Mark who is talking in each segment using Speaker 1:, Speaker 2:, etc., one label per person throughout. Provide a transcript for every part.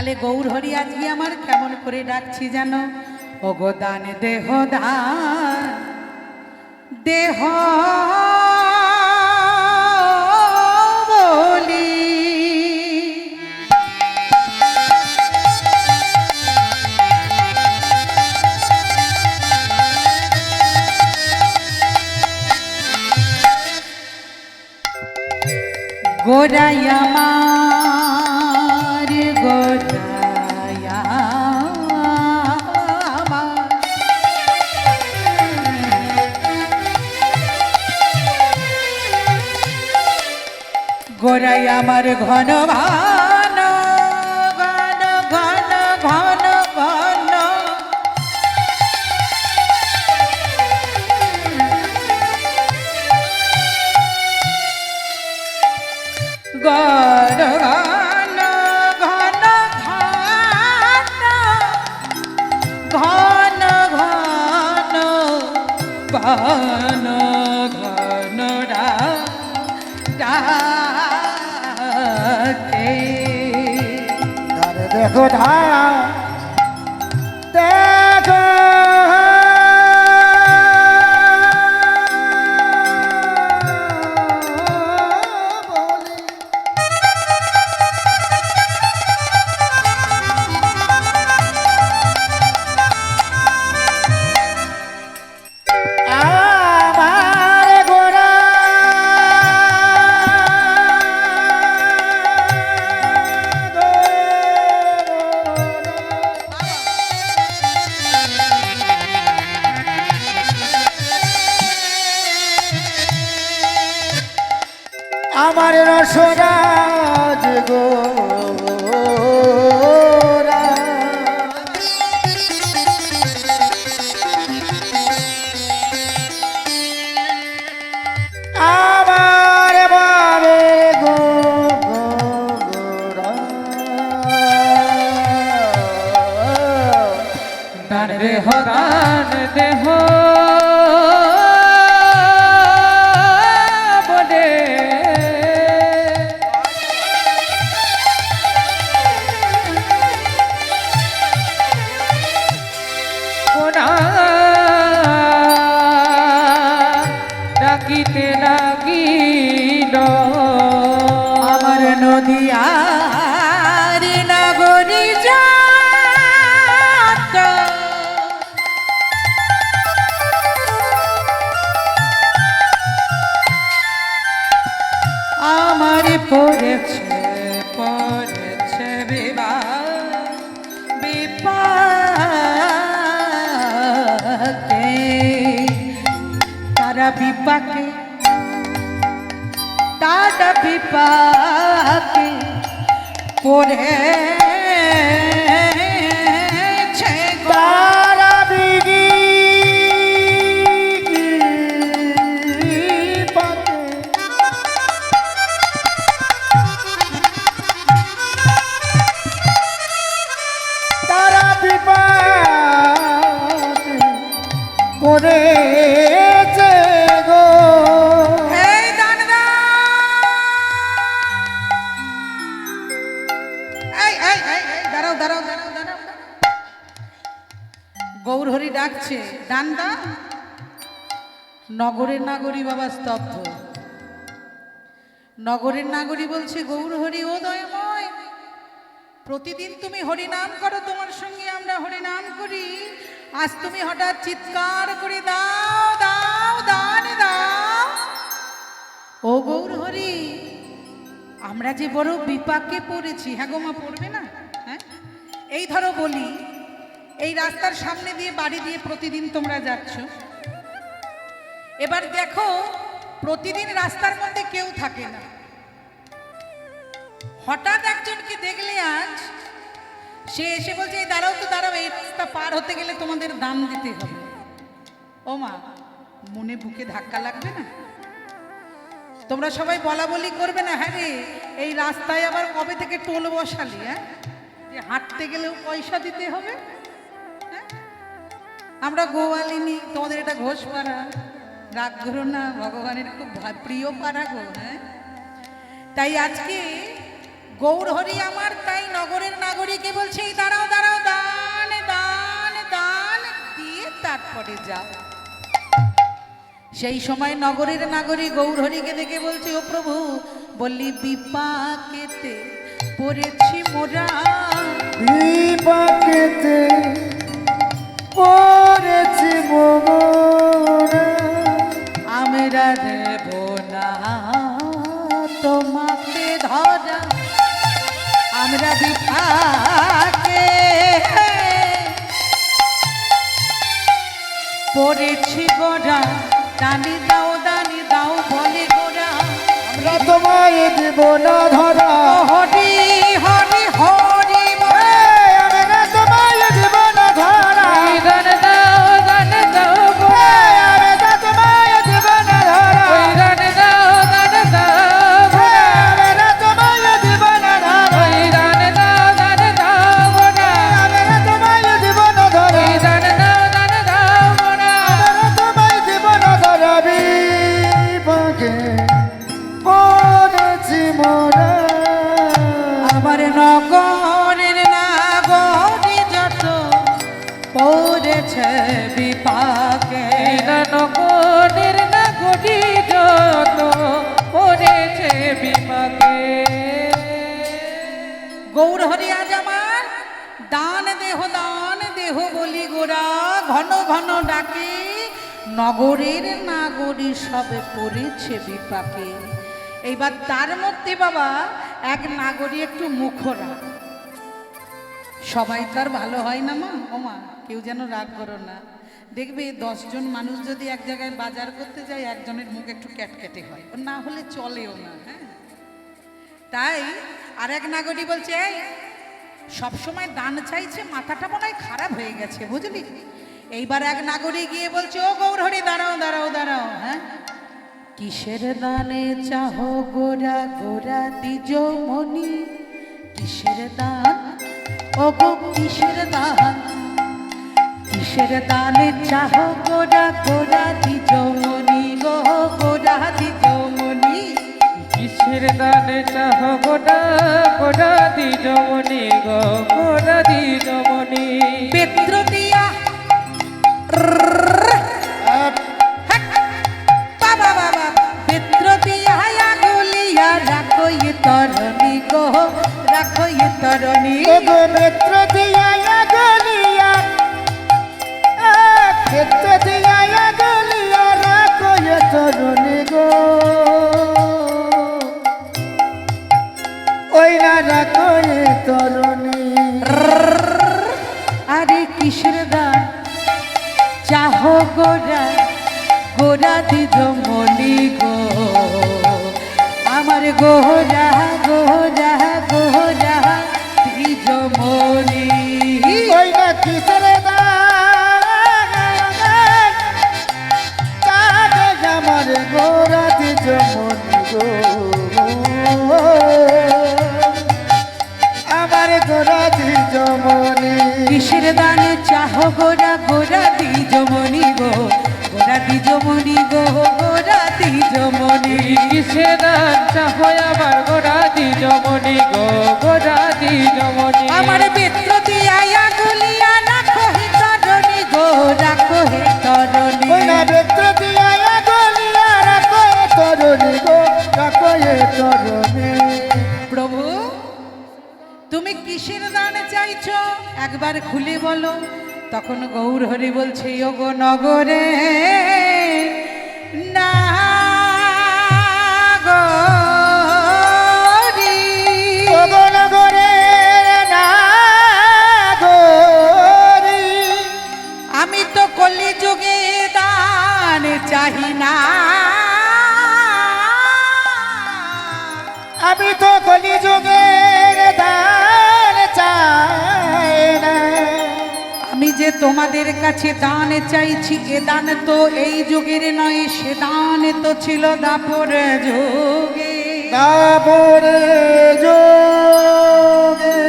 Speaker 1: তাহলে গৌর হরি আজকে আমার কেমন করে ডাকছি জানো? ওগো দান দেহ দান দেহ বলি গোরাই আমার গোরাই আমার গোরাই আমার ঘন ভান ঘন ঘন ঘন ঘন ঘন ঘন ঘন ঘন ঘন ঘন ঘন ডাকে
Speaker 2: দেখো ধারা দেখো আমার রসরাজ গো আমার বাবে গো
Speaker 1: দান দেহ দান দেহ বলে ডাকিতে লাগিল আমার নদীয়ার নগরী যাত আমার পড়েছে পড়েছে বিপাকে তারা বিপাকে তারা বিপাকে পড়েছে
Speaker 2: তারা বিগি তারা বিপাকে পড়েছে গো
Speaker 1: এই দানদা এই দাঁড়াও দাঁড়াও দাঁড়াও দাঁড়াও গৌর হরি ডাকছে দানদা নগরের নাগরী বাবা স্তব্ধ নগরের নাগরী বলছে গৌর হরি ও দয়াময় প্রতিদিন তুমি হরিনাম করো তোমার সঙ্গে আমরা হরিনাম করি আজ তুমি হঠাৎ চিৎকার করে দাও দাও দান দাও ও গৌর হরি আমরা যে বড় বিপাকে পড়েছি হ্যাঁ গো মা পড়বে না হ্যাঁ এই ধরো বলি এই রাস্তার সামনে দিয়ে বাড়ি দিয়ে প্রতিদিন তোমরা যাচ্ছ এবার দেখো প্রতিদিন রাস্তার মধ্যে কেউ থাকে না হঠাৎ একজনকে দেখলে আজ সে এসে বলছে এই দাঁড়াও তো দাঁড়াও এই রাস্তা পার হতে গেলে তোমাদের দাম দিতে হবে ও মা মনে বুকে ধাক্কা লাগবে না তোমরা সবাই বলা বলি করবে না হ্যাঁ রে এই রাস্তায় আবার কবে থেকে টোল বসালি হ্যাঁ যে হাঁটতে গেলেও পয়সা দিতে হবে হ্যাঁ? আমরা গোয়ালিনী তোমাদের এটা ঘোষপাড়া রাগ করো না ভগবানের খুব প্রিয় পাড়া গো হ্যাঁ তাই আজকে গৌর হরি আমার তাই নগরের নাগরিকে যাও। সেই সময় নগরের নাগরী গৌরহরিকে দেখে বলছে, ও প্রভু, বললি বিপাকেতে পড়েছি মোরা,
Speaker 2: বিপাকেতে পড়েছি মোরা,
Speaker 1: আমরা দেব না তোমাকে ধরা, আমরা বিপাকে পড়েছি গোরা, দানি দাও বলে গোরা,
Speaker 2: আমরা তোমায় দেব না ধরা,
Speaker 1: হরি হরি হরি বলে।
Speaker 2: আমরা তোমায় দেব না ধরা,
Speaker 1: গান দাও
Speaker 2: আমরা তোমায় দেব না ধরা,
Speaker 1: গান দাও
Speaker 2: আমরা তোমায় দেব না ধরা,
Speaker 1: গান দাও গোরা,
Speaker 2: আমরা তোমায় দেব না ধরা,
Speaker 1: গান দাও গোরা।
Speaker 2: আমরা তোমায় দেব না ধরা, বিপাকে পড়েছি মোরা।
Speaker 1: আমার নগরের নাগরী যত পড়েছে বিপাকে,
Speaker 3: নগরের নাগরী যত পড়েছে বিপাকে।
Speaker 1: গৌরহরি আজ আমার দান দেহ বলি গোরা, ঘন ঘন ডাকে, নগরের নাগরী সবে পড়েছে বিপাকে। এইবার তার মধ্যে বাবা এক নাগরী একটু মুখরা, সবাই তার ভালো হয় না মা, ও মা কেউ যেন রাগ করো না। দেখবে 10 জন মানুষ যদি এক জায়গায় বাজার করতে যায়, একজনের মুখ একটু ক্যাটকেটে হয়, ও না হলে চলেও না। হ্যাঁ, তাই আর এক নাগরী বলছে, এই সবসময় দান চাইছে, মাথাটা মনে হয় খারাপ হয়ে গেছে, বুঝলি। এইবার এক নাগরী গিয়ে বলছে, ও গৌরহরি দাঁড়াও, হ্যাঁ, কিসের দানে চাহো গোরা গোরা দ্বিজ মনি, কিসের দান, ও গো কিসের দান, কিসের দানে চাহো গোরা গোরা দ্বিজ মনি, গো গোরা দ্বিজ মনি।
Speaker 3: কিসের দানে চাহ গোটা গোটা দ্বিজমণি গো গোটা দ্বিজমণি।
Speaker 1: বেত্র দিয়া বাবা বাবা, বেত্র দিয়া গলিয়া রাখো এ তরণী গো, রাখো এ তরণী।
Speaker 2: ওগো মিত্র দিয়া গলিয়া, ক্ষেত্র দিয়া গলিয়া রাখো এ তরুণী গো, ওই না রাখো এ তরুণী।
Speaker 1: আরে কিসের দান চাহো গোরা গোরা দ্বিজ মনি গো, আমার গোরা গোরা গোরা দ্বিজ মনি।
Speaker 2: ওই না কিসের দান কাগে আমার গোরাতি জমনি গো, আমার গোরাতি জমনি।
Speaker 1: কিসের দানে চাহো গোরা গোরা দ্বিজ মনি গো, গোরা দ্বিজ মনি গো, গোরা দ্বিজ মনি।
Speaker 3: কিসের দান চাহ আমার গোটা দ্বিজমণি গো গোটা দ্বিজমণি।
Speaker 1: আমার বেত্র দিয়া গুলিয়া রাখো হে তরণী গো, রাখো হে তরণী।
Speaker 2: ওই না বেত্র দিয়া গলিয়া রাখো এ তরুণী গো, রাখো এ তরুণী।
Speaker 1: প্রভু, তুমি কিসের দান চাইছো একবার খুলে বলো। তখন গৌরহরি বলছে, ও গো নগরে নাগরী,
Speaker 2: ওগো নগরের নাগরী,
Speaker 1: আমি তো কলিযুগে দান চাহি না,
Speaker 2: আমি তো কলিযুগের দান চাই না।
Speaker 1: আমি যে তোমাদের কাছে দান চাইছি, এ দান তো এই যুগের নয়, সে দান তো ছিল দাপর যুগে।
Speaker 2: তারপরে যোগে,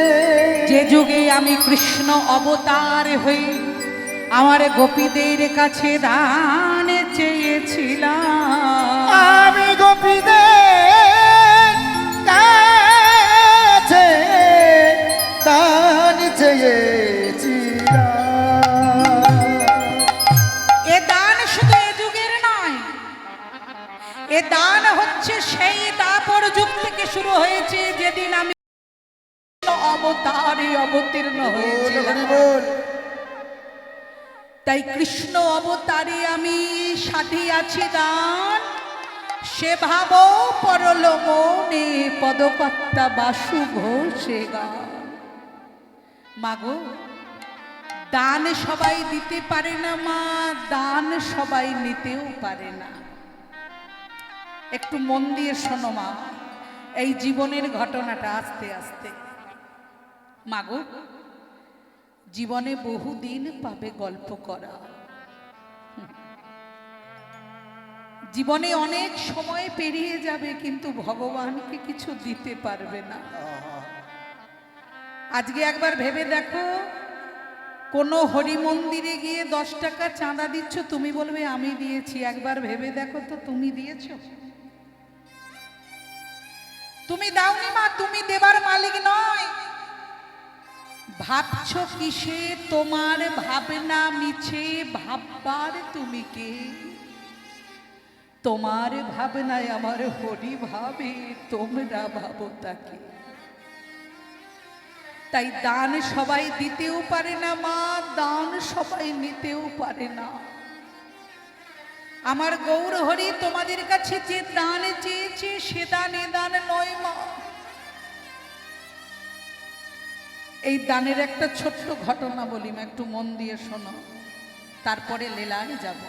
Speaker 1: যে যুগে আমি কৃষ্ণ অবতার হই, আমার গোপীদের কাছে দান চেয়েছিলাম।
Speaker 2: আমি গোপীদের কাছে দান চেয়েছিলাম।
Speaker 1: এ দান হচ্ছে সেই দাপর যুগ থেকে শুরু হয়েছে, যেদিন আমি অবতারে অবতীর্ণ
Speaker 2: বল
Speaker 1: হয়েছিলাম।
Speaker 2: হরি বল।
Speaker 1: তাই কৃষ্ণ অবতারে আমি সাধিয়াছি দান, সে ভাব পরল মনে পদকর্তা বাসু ঘোষে গান। মাগো, দান সবাই দিতে পারে না মা, দান সবাই নিতেও পারে না। একটু মন দিয়ে শোনো মা, এই জীবনের ঘটনাটা আস্তে আস্তে। মাগো, জীবনে বহুদিন পাবে গল্প করা, জীবনে অনেক সময় পেরিয়ে যাবে, কিন্তু ভগবানকে কিছু দিতে পারবে না। আজকে একবার ভেবে দেখো, কোনো হরি মন্দিরে গিয়ে 10 টাকা চাঁদা দিচ্ছ, তুমি বলবে আমি দিয়েছি। একবার ভেবে দেখো তো, তুমি দিয়েছো? তুমি দাওনি মা, তুমি দেবার মালিক নয়। ভাবছো কিসে? তোমার ভাবনা মিছে, ভাববার তুমি কে? তোমার ভাবনায় আমার হরি ভাবে, তোমরা ভাবো তাকে। তাই দান সবাই দিতেও পারে না মা, দান সবাই নিতেও পারে না। আমার গৌর হরি তোমাদের কাছে যে দান চেয়েছে, সে দান এ দান নয় মা। এই দানের একটা ছোট্ট ঘটনা বলি মা, একটু মন দিয়ে শোনো, তারপরে লীলায় যাব।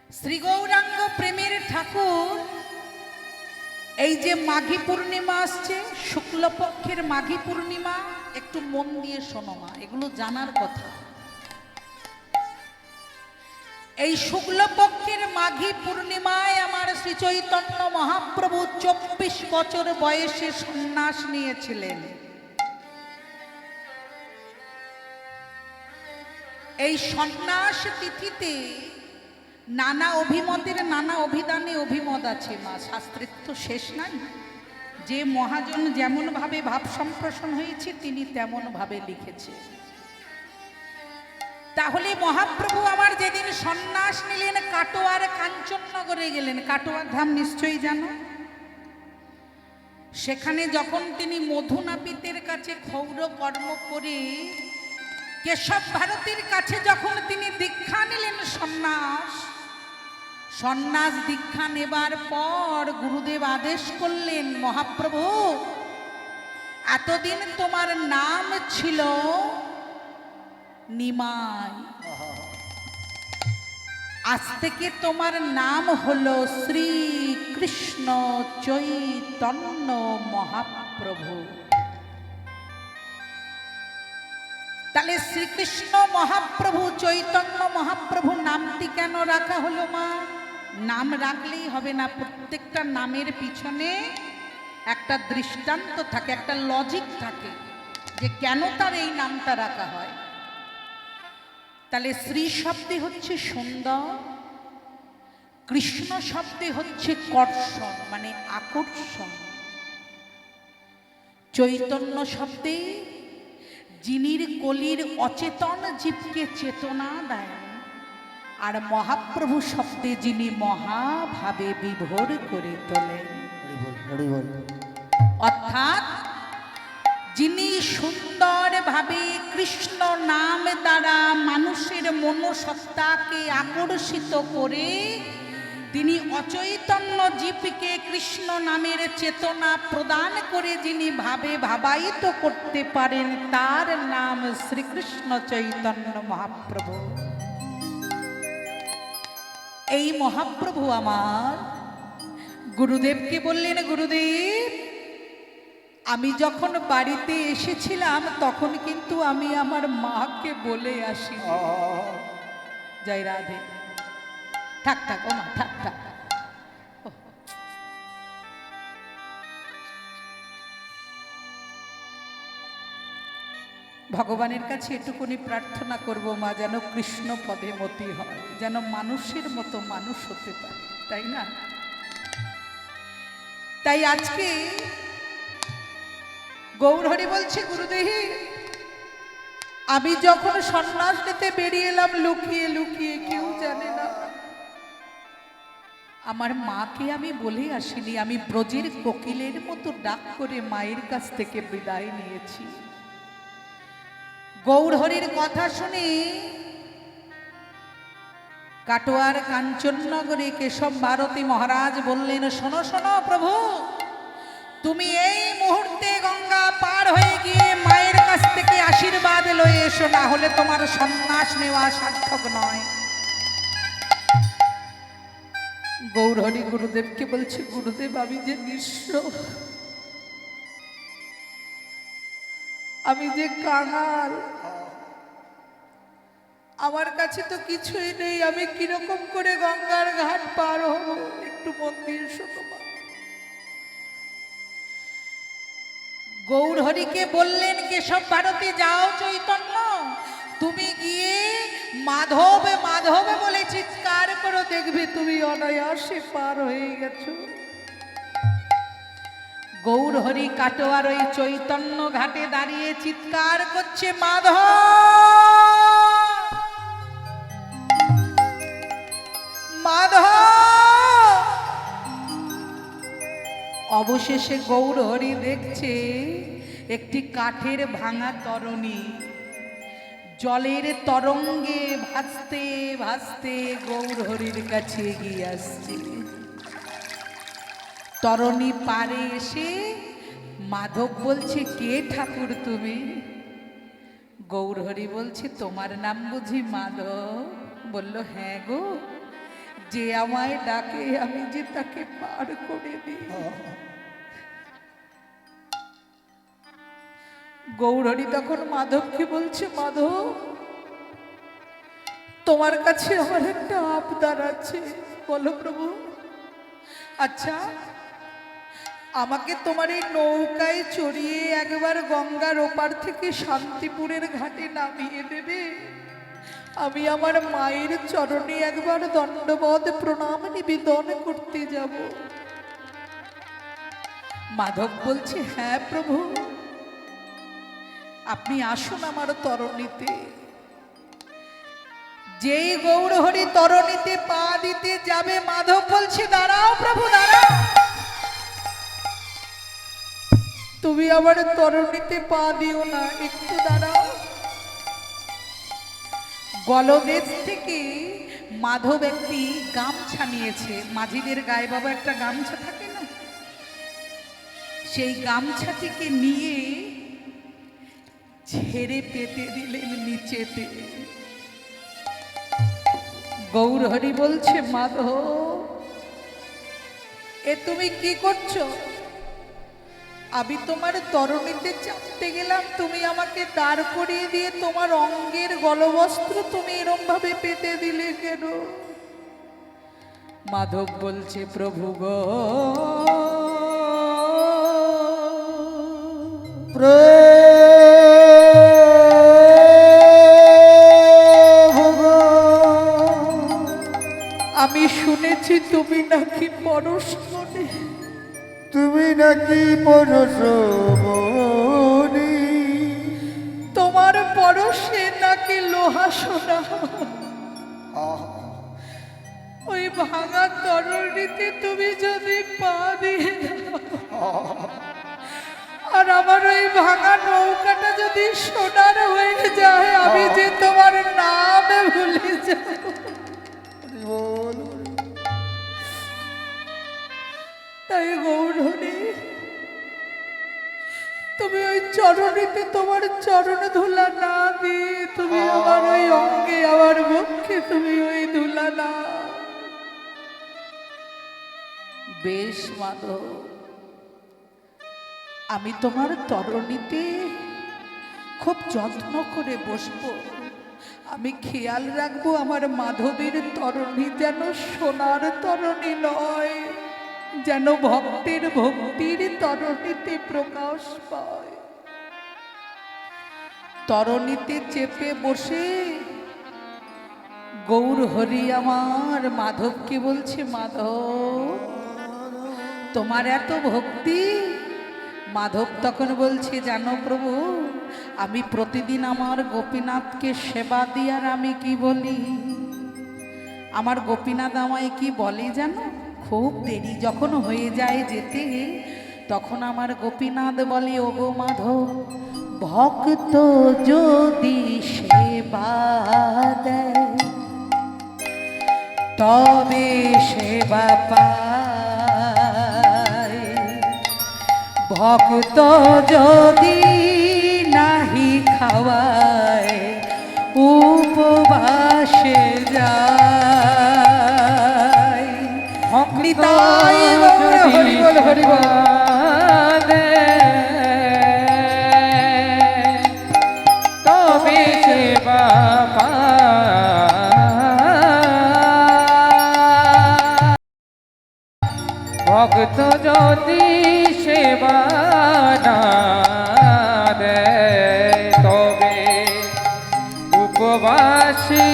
Speaker 1: শ্রী গৌরাঙ্গ প্রেমের ঠাকুর, এই যে মাঘী পূর্ণিমা আসছে, শুক্লপক্ষের মাঘী পূর্ণিমা, একটু মন দিয়ে শোনো মা, এগুলো জানার কথা। এই শুক্লপক্ষের মাঘী পূর্ণিমায় আমার শ্রী চৈতন্য মহাপ্রভু 24 বছর বয়সে সন্ন্যাস নিয়েছিলেন। এই সন্ন্যাস তিথিতে নানা অভিমতের নানা অভিধানে অভিমত আছে মা, শাস্ত্রের তো শেষ নাই। যে মহাজন যেমন ভাবে ভাব সম্প্রসারণ হয়েছে, তিনি তেমন ভাবে লিখেছে। তাহলে মহাপ্রভু আমার যেদিন সন্ন্যাস নিলেন, কাটোয়ার কাঞ্চননগরে গেলেন। কাটোয়ার ধাম নিশ্চয়ই জানো। সেখানে যখন তিনি মধুনাপিতের কাছে ক্ষৌর কর্ম করে কেশব ভারতীর কাছে যখন তিনি দীক্ষা নিলেন সন্ন্যাস দীক্ষা নেবার পর গুরুদেব আদেশ করলেন, মহাপ্রভু এতদিন তোমার নাম ছিল নিমাই, আজ থেকে তোমার নাম হলো শ্রী কৃষ্ণ চৈতন্য মহাপ্রভু। তাহলে শ্রীকৃষ্ণ মহাপ্রভু চৈতন্য মহাপ্রভু নামটি কেন রাখা হলো মা? নাম রাখলেই হবে না, প্রত্যেকটা নামের পিছনে একটা দৃষ্টান্ত থাকে, একটা লজিক থাকে যে কেন তার এই নামটা রাখা হয়। তাহলে শ্রী শব্দে হচ্ছে সুন্দর, কৃষ্ণ শব্দে হচ্ছে কর্ষণ মানে আকর্ষণ, চৈতন্য শব্দে যিনির কলির অচেতন জীবকে চেতনা দেন, আর মহাপ্রভু শব্দে যিনি মহাভাবে বিভোর করে তোলেন। অর্থাৎ যিনি সুন্দরভাবে কৃষ্ণ নাম দ্বারা মানুষের মনসত্তাকে আকর্ষিত করে তিনি অচৈতন্য জীবকে কৃষ্ণ নামের চেতনা প্রদান করে যিনি ভাবে ভাবায়িত করতে পারেন, তার নাম শ্রীকৃষ্ণ চৈতন্য মহাপ্রভু। এই মহাপ্রভু আমার গুরুদেবকে বললেন, গুরুদেব আমি যখন বাড়িতে এসেছিলাম তখন কিন্তু আমি আমার মাকে বলে আসি। জয় রাধে। থাক থাক ও মা, থাক থাক। ভগবানের কাছে এটুকুনি প্রার্থনা করব মা, যেন কৃষ্ণ পদে মতি হয়, যেন মানুষের মতো মানুষ হতে পারে, তাই না? তাই আজকে গৌরহরি বলছে, গুরুদেহি আমি যখন সন্ন্যাস নিতে বেরিয়ে এলাম লুকিয়ে লুকিয়ে, কেউ জানে না, আমার মাকে আমি বলে আসিনি, আমি ব্রজের কোকিলের মতো ডাক করে মায়ের কাছ থেকে বিদায় নিয়েছি। গৌরহরির কথা শুনে কাটোয়ার কাঞ্চননগরে কেশব ভারতী মহারাজ বললেন, শোনো শোনো প্রভু, তুমি এই মুহূর্তে গঙ্গা পার হয়ে গিয়ে মায়ের কাছ থেকে আশীর্বাদ লয়ে এসো, না হলে তোমার সন্ন্যাস নেওয়া সার্থক নয়। গৌরহরি গুরুদেবকে বলছে, গুরুদেব আমি যে নিঃস্ব, আমি যে কাঙাল, আমার কাছে তো কিছুই নেই, আমি কিরকম করে গঙ্গার ঘাট পার হব, একটু মন দিয়ে শোনো মা। গৌরহরিকে বললেন, কেশব ভারতী যাও চৈতন্য, তুমি গিয়ে মাধব মাধব বলে চিৎকার করো, দেখবে তুমি অনায়াসে পার হয়ে গেছো। গৌরহরি কাটোয়ার ওই চৈতন্য ঘাটে দাঁড়িয়ে চিৎকার করছে, মাধব মাধব। অবশেষে গৌরহরি দেখছে একটি কাঠের ভাঙা তরণী জলের তরঙ্গে ভাসতে ভাসতে গৌরহরির কাছে এগিয়ে আসছে। তরণী পারে এসে মাধব বলছে, কে ঠাকুর তুমি? গৌরহরি বলছে, তোমার নাম বুঝি মাধব? বলল, হ্যাঁ গো, যে আমায় ডাকে আমি যে তাকে পার করে দিই। গৌরহরি তখন মাধবকে বলছে, মাধব তোমার কাছে আমার একটা আবদার আছে। বলো প্রভু। আচ্ছা, আমাকে তোমার এই নৌকায় চড়িয়ে একবার গঙ্গার ওপার থেকে শান্তিপুরের ঘাটে নামিয়ে দেবে? আমি আমার মায়ের চরণে একবার দণ্ডবধ প্রণাম নিবেদন করতে যাব। মাধব বলছে, হ্যাঁ প্রভু, আপনি আসুন আমার তরণীতে। যেই গৌরহরি তরণীতে পা দিতে যাবে, মাধব বলছে, দাঁড়াও প্রভু দাঁড়াও, তুমি আমার তরণীতে পা দিও না, একটু দাঁড়াও। গলদেশ থেকে মাধব একটি গামছা নিয়েছে, মাঝিদের গায়ে বাবা একটা গামছা থাকে না, সেই গামছাটিকে নিয়ে ছেড়ে পেতে দিলেন নিচেতে। গৌরহরি বলছে, মাধব এ তুমি কি করছো? আমি তোমার তরণীতে চাপতে গেলাম, তুমি আমাকে দাঁড় করিয়ে দিয়ে তোমার অঙ্গের গলবস্ত্র তুমি এরম ভাবে পেতে দিলে কেন? মাধব বলছে, প্রভু গো, আমি শুনেছি তুমি নাকি পরশমণি।
Speaker 2: তুমি নাকি পরশমণি,
Speaker 1: তোমার পরশে নাকি লোহা সোনা। ওই ভাঙা তরণীতে তুমি যদি পা দিয়ে দাও, আর আমার ওই ভাঙা নৌকাটা যদি সোনার হয়ে যায়, আমি যে তোমার নাম ভুলে যাব। তাই গৌরহরি, তুমি ওই চরণীতে তোমার চরণ ধুলা না দিয়ে তুমি আমার ওই অঙ্গে আমার মুখে তুমি ওই ধুলা না। বেশ মাধব, আমি তোমার তরণীতে খুব যত্ন করে বসবো, আমি খেয়াল রাখবো আমার মাধবের তরণী যেন সোনার তরণী নয়, যেন ভক্তের ভক্তির তরণীতে প্রকাশ পায়। তরণীতে চেপে বসে গৌরহরি আমার মাধবকে বলছে, মাধব তোমার এত ভক্তি? মাধব তখন বলছে, জানো প্রভু, আমি প্রতিদিন আমার গোপীনাথকে সেবা দিই, আর আমি কি বলি, আমার গোপীনাথ আমায় কি বলে জানো? খুব দেরি যখন হয়ে যায় যেতে, তখন আমার গোপীনাথ বলে, ওগো মাধব, ভক্ত যদি সেবা দেয় তবে সেবা পায়, ভক্ত যদি নাহি খাওয়ায় উপবাসে যায়। নিতাই গৌর হরি বল হরি বল।
Speaker 3: তবে সেবা ভক্ত যদি সেবা না দেয় তবে উপবাসী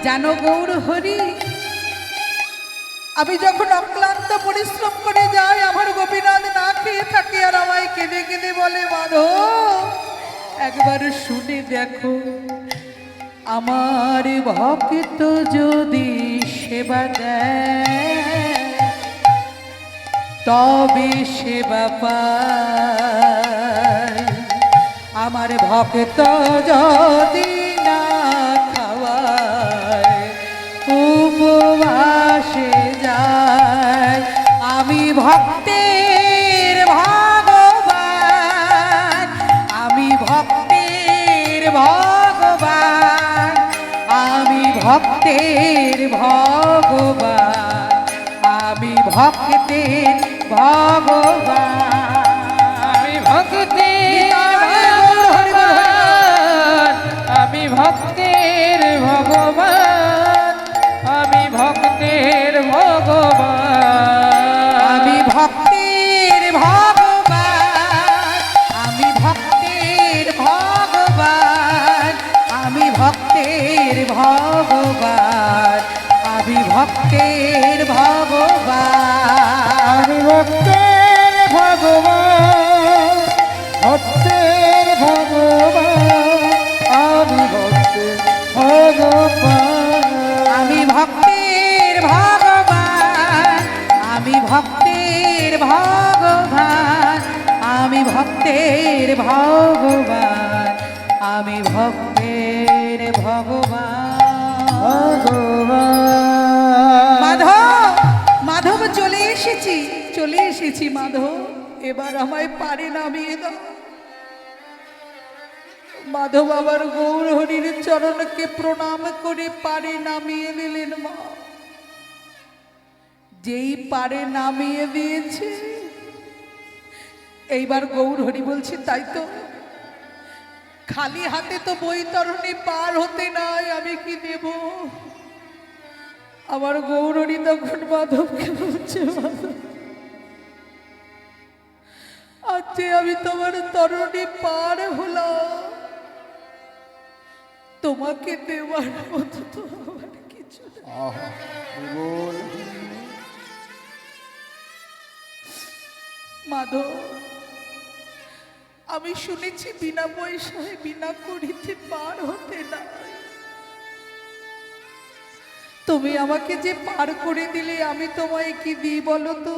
Speaker 1: জানো গৌর হরি, আমি যখন অক্লান্ত পরিশ্রম করে যাই, আমার গোপীনাথ না খেয়ে থাকে আর আমায় কেঁদে কেঁদে বলে, মাধব একবার শুনে দেখো, আমার ভক্ত যদি সেবা দেয় তবে সেবা পায়, আমার ভক্ত যদি না খাওয়ায় উপবাসে যায়। আমি ভক্তের ভগবান, আমি ভক্তের ভগবান, আমি ভক্তের ভগবান, আমি ভক্তের ভগবান,
Speaker 3: আমি ভক্তের ভগবান, আমি ভক্তের ভগবান, আমি ভক্তের ভগবান,
Speaker 1: আমি ভক্তের ভগবান, আমি ভক্তের ভগবান, আমি ভক্তের ভগবান, আমি ভক্তের ভগবান,
Speaker 2: আমি ভক্তের ভগবান, ভক্তের ভগবান, আমি ভক্তের ভগবান,
Speaker 1: আমি ভক্তের ভগবান, আমি ভক্তের ভগবান, আমি ভক্তের ভগবান, আমি ভক্তের ভগবান।
Speaker 2: ভগবান।
Speaker 1: মাধব, মাধব চলে এসেছি, চলে এসেছি মাধব, এবার আমায় পারে নামিয়ে দাও। মাধব আবার গৌর হরির চরণকে প্রণাম করে পারে নামিয়ে দিলেন। মা যেই পারে নামিয়ে দিয়েছে, এইবার গৌর হরি বলছে, তাই তো, খালি হাতে তো বৈতরণী পার হতে নাই, আমি কি দেব? আমার গৌর হরি তখন মাধবকে বলছে, মাধব আজকে আমি তোমার তরণী পার হলাম, তোমাকে দেওয়ার মতো তো আমার কিছু নেই।
Speaker 2: আহা, কি বল?
Speaker 1: মাধব, আমি শুনেছি বিনা পয়সায় বিনা করিতে পার হতে না, তুমি আমাকে যে পার করে দিলে, আমি তোমায় কি দিই বলো তো?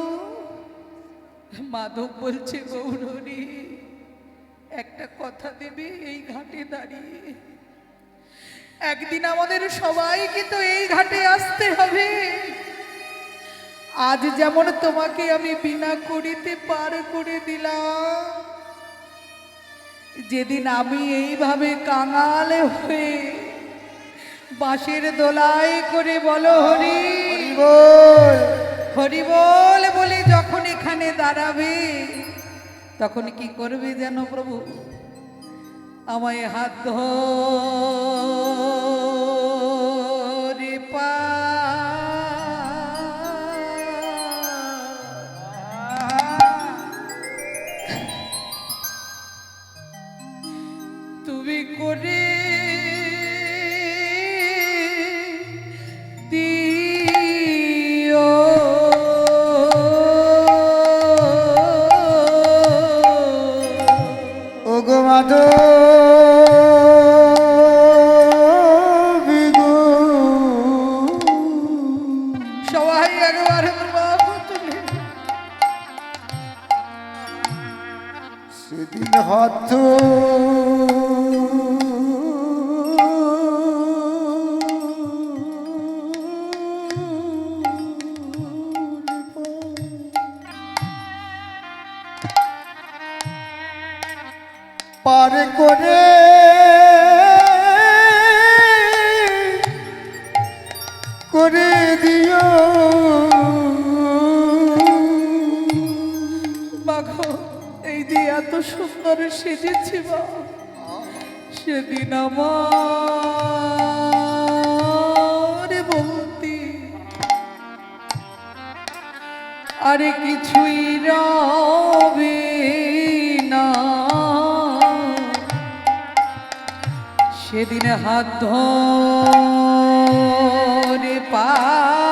Speaker 1: মাধব বলছে, গৌরী একটা কথা দেবে, এই ঘাটে দাঁড়িয়ে একদিন আমাদের সবাইকে তো এই ঘাটে আসতে হবে। আজ যেমন তোমাকে আমি বিনা করিতে পার করে দিলাম, যেদিন আমি এইভাবে কাঙাল হয়ে বাঁশের দোলায় করে বলো হরি
Speaker 2: হরি বল।
Speaker 1: হরি বল বলে যখন এখানে দাঁড়াবে, তখন কি করবে যেন প্রভু? আমায় হাত ধরে পা তুমি করে দিও
Speaker 2: ওগো মাধব গো, সেদিন হাত পার করে করে দিও
Speaker 1: মাগো এই যে এত সুন্দর সেজেছি মা, সেদিন আমার বলতে আরে কিছুই রবে না, সেদিন হাত ধরে পার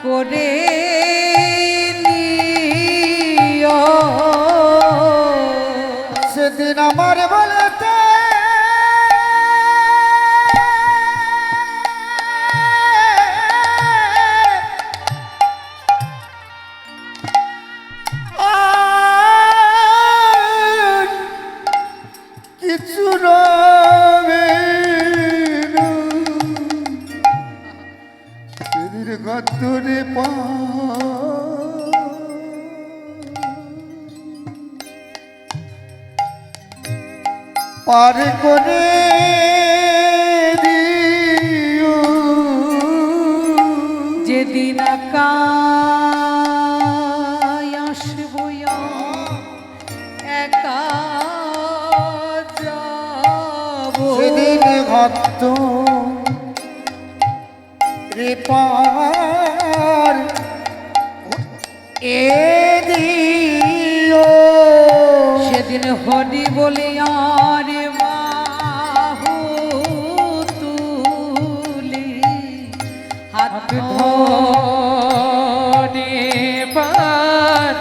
Speaker 1: করে নিও।
Speaker 2: সেদিন আমার বলতে আর কিছু রবে না। সেদিন গতরে পার করে দিও।
Speaker 1: যেদিন একাই আসবো একা যাবো,
Speaker 2: সেদিন ভক্ত রে পার এ দিও।
Speaker 1: সেদিন হরি বলে আর বাহু তুলি হাত
Speaker 3: ধরে পার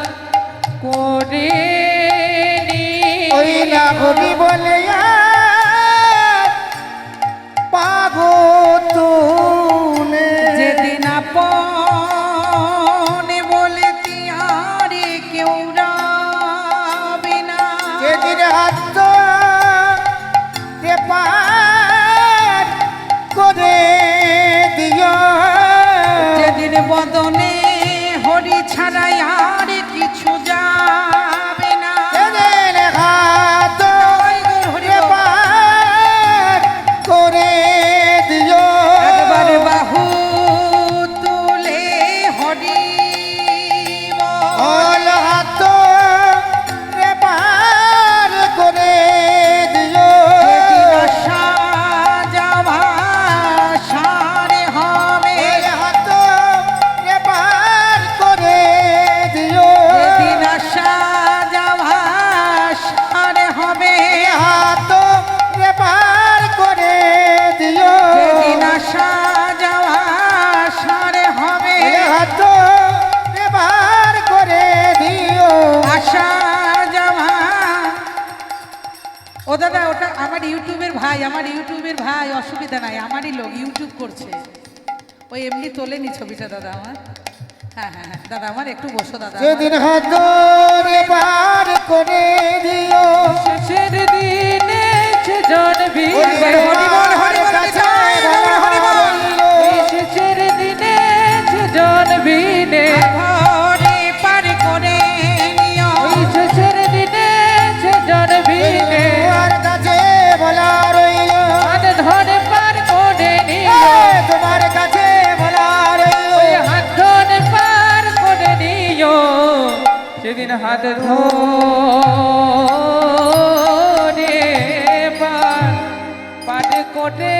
Speaker 3: করে
Speaker 2: ওই না হরি বলে পাগো তুলে।
Speaker 1: যেদিন আপন বলে তিয়ারে কেউ রাবে না,
Speaker 2: যেদিন হাত রে পার করে দিও।
Speaker 1: যেদিন বদনে হরি ছাড়াই আর কিছু যাবে না,
Speaker 2: যেদিন হাত রে পার করে দিও।
Speaker 1: একবার বাহু তুলে হরি বল।
Speaker 2: অল হাত রে পার করে দিও।
Speaker 1: যেদিন আশা যাওয়া সারে হবে,
Speaker 2: অল হাত রে পার করে দিও।
Speaker 1: যেদিন আশা যাওয়া সারে হবে,
Speaker 2: হাত রে পার করে দিও।
Speaker 1: যেদিন আশা যাওয়া সারে হবে,
Speaker 2: হাত রে পার করে দিও।
Speaker 1: আশা যাওয়া। ও দাদা ওটা আমার ইউটিউবের ভাই, অসুবিধা নাই, আমারই লোক ইউটিউব করছে, ওই এমনি তোলেনি ছবিটা দাদা আমার। হ্যাঁ হ্যাঁ হ্যাঁ দাদা আমার একটু বসো দাদা।
Speaker 2: যেদিন হাত রে পার করে দিও।
Speaker 3: শেষের দিনে যে জনবি
Speaker 1: হরিবল, হরিবল দিতে, হরিবল।
Speaker 3: শেষের দিনে যে জনবিনে
Speaker 1: ঘরে পার করে নিও।
Speaker 3: ওই শেষের দিনে যে জনবিনে
Speaker 2: তোমার কাছে বলা রইল।
Speaker 3: হাত ধরে পার করে নিও।
Speaker 2: তোমার কাছে বলা রইল।
Speaker 3: ওই হাত ধরে পার করে নিও। সেদিন হাত ধরে পার করে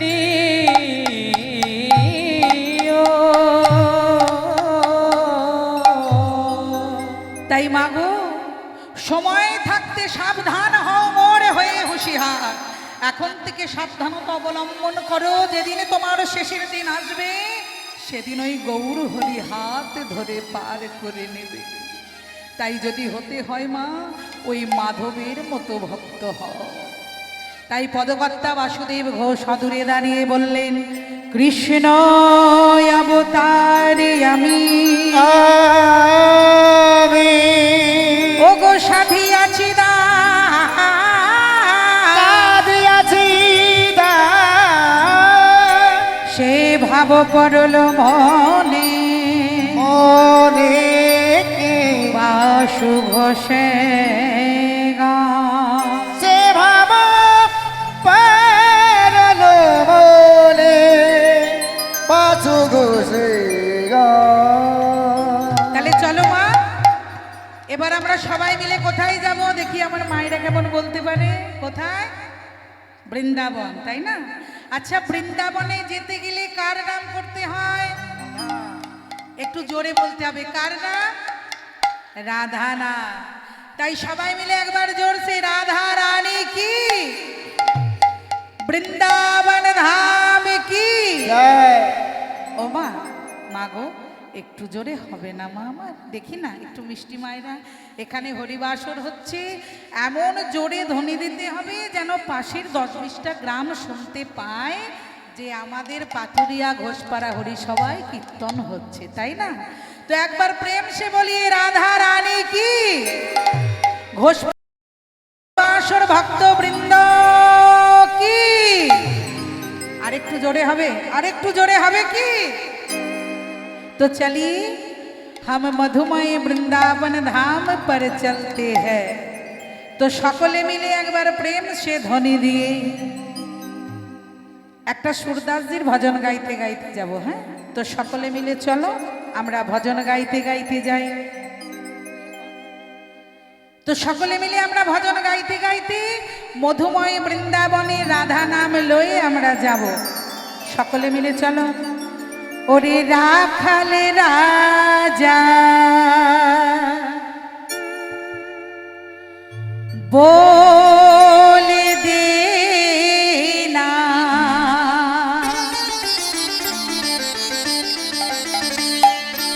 Speaker 3: নিও।
Speaker 1: তাই মাগো সময় থাকতে সাবধান হও মোর হয়ে হুঁশিয়ার। এখন থেকে সাবধানতা অবলম্বন করো, যেদিনে তোমার শেষের দিন আসবে সেদিন ওই গৌর হরি হাত ধরে পার করে নেবে। তাই যদি হতে হয় মা ওই মাধবের মতো ভক্ত হও। তাই পদকর্তা বাসুদেব ঘোষ অদূরে দাঁড়িয়ে বললেন, কৃষ্ণ অবতারে আমি ভাব পড়ল মনে
Speaker 2: মনে কি
Speaker 1: বাসু ঘোষে গান।
Speaker 2: সে ভাব পারল মনে পাছু ঘষে
Speaker 1: তাহলে চলো মা, এবার আমরা সবাই মিলে কোথায় যাব দেখি, আমার মায়েরা কেমন বলতে পারে। কোথায়? বৃন্দাবন, তাই না? আচ্ছা, বৃন্দাবনে যেতে গেলে কার নাম করতে হয়? একটু জোরে বলতে হবে। কার নাম? রাধা না। তাই সবাই মিলে একবার জোরসে রাধা রানী কি, বৃন্দাবন ধাম কি। ও মা, মাগো একটু জোরে হবে না মা? আমার দেখি না, একটু মিষ্টি মায়েরা, এখানে হরিবাসর হচ্ছে, এমন জোরে ধ্বনি দিতে হবে যেন পাশের 10-20টা গ্রাম শুনতে পায় যে আমাদের পাথুরিয়া ঘোষপাড়া হরিসভায় কীর্তন হচ্ছে, তাই না? তো একবার প্রেম সে বলি রাধা রানী কি, ঘোষপাড়ার ভক্ত বৃন্দ কি। আরেকটু জোরে হবে, আরেকটু জোরে হবে কি? तो चलिए हम मधुमय वृंदावन धाम पर चलते हैं। तो সকলে মিলে একবার প্রেম সে ধ্বনি দিয়ে একটা সুরদাসজির ভজন গাইতে গাইতে যাব। হ্যাঁ, তো সকলে মিলে চলো আমরা ভজন গাইতে গাইতে যাই। তো সকলে মিলে আমরা ভজন গাইতে গাইতে মধুময় বৃন্দাবনে রাধা নাম লয়ে আমরা যাব। সকলে মিলে চলো। ওরে রাখাল রাজা বলে দে না,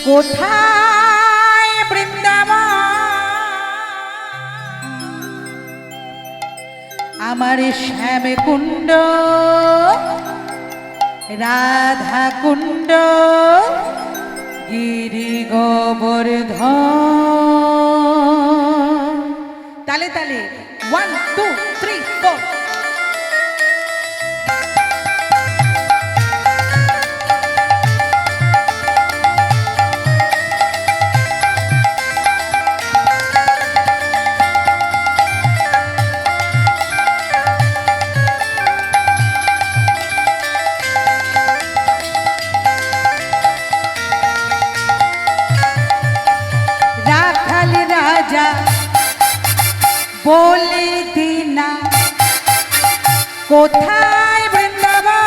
Speaker 1: কোথায় বৃন্দাবন আমার শ্যাম কুণ্ড রাধা কুণ্ড গিরি গোবর্ধন। তালে তালে 1 2 3 4। বলে দিনা কোথায় বৃন্দাবন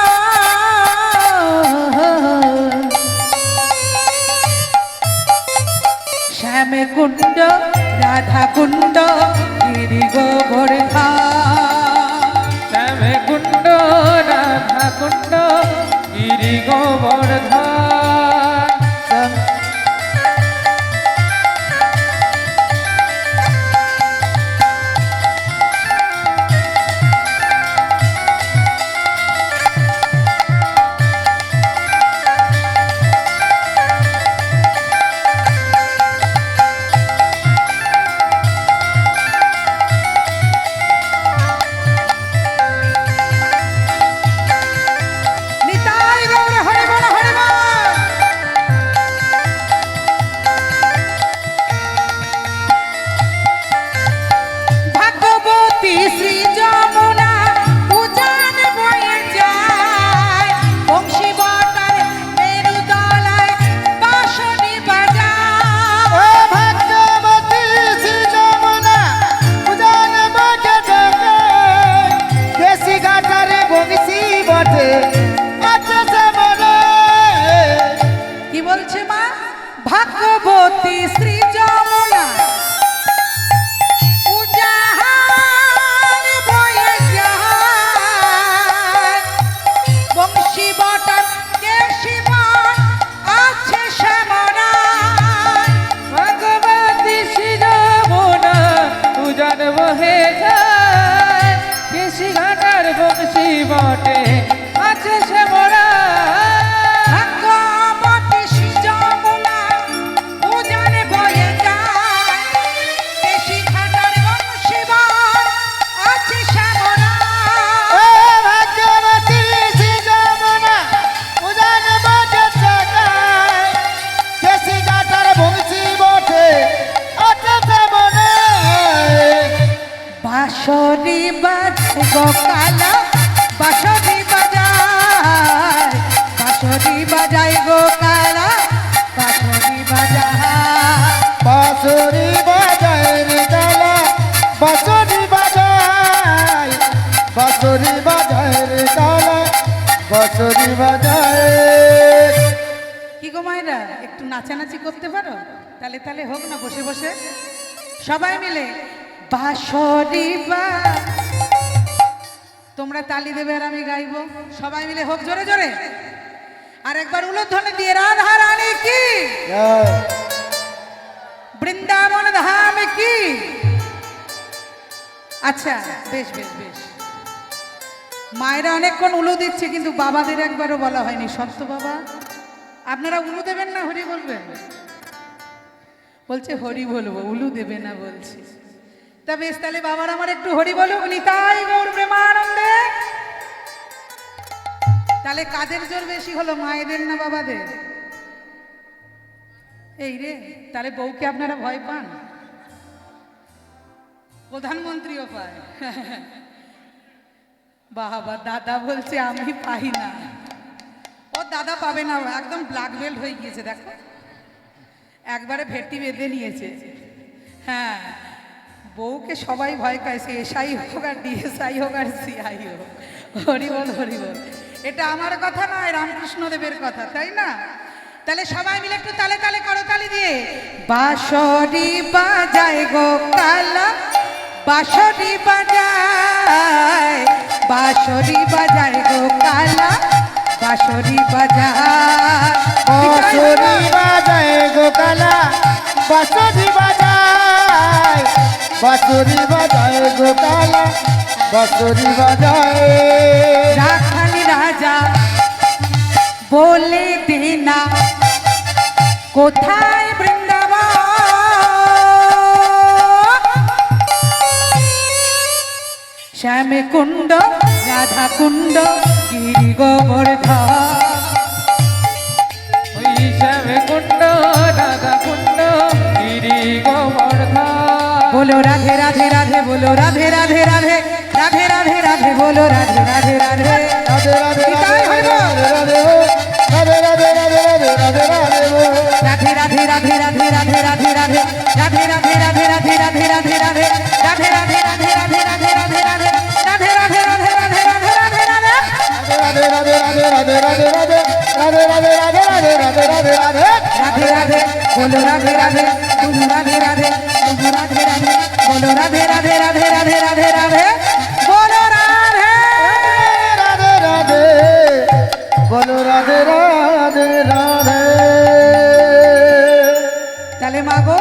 Speaker 1: শ্যাম কুণ্ড রাধা কুণ্ড গিরি গোবর্ধন।
Speaker 3: শ্যাম কুণ্ড রাধা কুণ্ড গিরি গোবর্ধন।
Speaker 1: ভাগবতী শ্রী যমুনা উজাহার বয়ে যায়, বংশী বটন কেশিবন আছে শ্যামরায়।
Speaker 3: ভগবতী শ্রী যমুনা উজান বহে যায়, কেশি ঘাটার বংশী বটে আছে শ্যামরায়।
Speaker 2: ভাগ্যবতী শ্রী যমুনা উজান
Speaker 1: বাজায় গো কালা বাঁশরি বাজায়, বাঁশরি বাজায় গো কালা বাঁশরি বাজায়।
Speaker 2: বাঁশরি বাজায় রে কালা বাঁশরি বাজায়, বাঁশরি বাজায় রে কালা বাঁশরি বাজায়।
Speaker 1: কি গো মায়েরা একটু নাচানাচি করতে পারো? তালে তালে হোক না বসে বসে সবাই মিলে বাঁশরি বা। তোমরা তালি দেবে আর আমি গাইবো, সবাই মিলে হোক জোরে জোরে। আর একবার উলুধ্বনি দিয়ে রাধা রানী কি,
Speaker 2: জয়।
Speaker 1: বৃন্দাবন ধাম কি। আচ্ছা বেশ বেশ বেশ, মায়েরা অনেকক্ষণ উলু দিচ্ছে কিন্তু বাবাদের একবারও বলা হয়নি। সত্য বাবা আপনারা উলু দেবেন না হরি বলবেন? বলছে হরি বলবো, উলু দেবে না বলছি। তা বেশ, তাহলে বাবার আমার একটু হরি বলুক, নিতাই গৌর প্রেমানন্দে। তাহলে কাদের জোর বেশি হলো, মায়েদের না বাবাদের? এই রে, তাহলে বউকে আপনারা ভয় পান? প্রধানমন্ত্রীও পায়। বাবা দাদা বলছে আমি পাই না। ও দাদা পাবে না, একদম ব্ল্যাক বেল্ট হয়ে গিয়েছে দেখো, একবারে ভেটি বেঁধে নিয়েছে। হ্যাঁ, বউকে সবাই ভয় পায়, সে এসআই হোক আর ডিএসআই হোক আর সিআই হোক। হরি বল হরি বল। এটা আমার কথা নয়, রামকৃষ্ণদেবের কথা, তাই না? তাহলে সবাই মিলে একটু তালে তালে করো, তালি দিয়ে। বাঁশরি বাজায় গো কালা বাঁশরি বাজায়, বাঁশরি বাজায় গো কালা বাঁশরি বাজায়।
Speaker 2: বাঁশরি বাজায় গো কালা বাঁশরি বাজায়, বাঁশরি বাজায় গো কালা বাঁশরি বাজায়।
Speaker 1: রাখালি রাজা বলে দেনা কোথায় বৃন্দাবন, শ্যাম কুণ্ড রাধা কুণ্ড গিরি গোবর্ধন।
Speaker 3: ওই শ্যামে কুণ্ড রাধা কুণ্ড গিরি গোবর্ধন।
Speaker 1: बोलो राधे राधे राधे, बोलो राधे राधे राधे, राधे राधे राधे, बोलो राधे राधे राधे।
Speaker 2: রাধে রাধে
Speaker 1: নিতাই
Speaker 2: রাধে
Speaker 1: হরি বল।
Speaker 2: রাধে রাধে রাধে রাধে রাধে রাধে রাধে
Speaker 1: राधे राधे राधे राधे राधे राधे राधे, राधे राधे राधे राधे राधे राधे राधे, राधे राधे राधे राधे राधे राधे राधे, राधे राधे राधे राधे राधे राधे राधे।
Speaker 2: राधे राधे राधे राधे राधे राधे राधे राधे राधे राधे राधे राधे राधे।
Speaker 1: राधे राधे बोलो राधे राधे, बोलो राधे राधे, बोलो राधे राधे, बोलो राधे राधे राधे राधे राधे राधे, बोलो राधे।
Speaker 2: राधे राधे बोलो राधे राधे राधे।
Speaker 1: তাহলে মাগো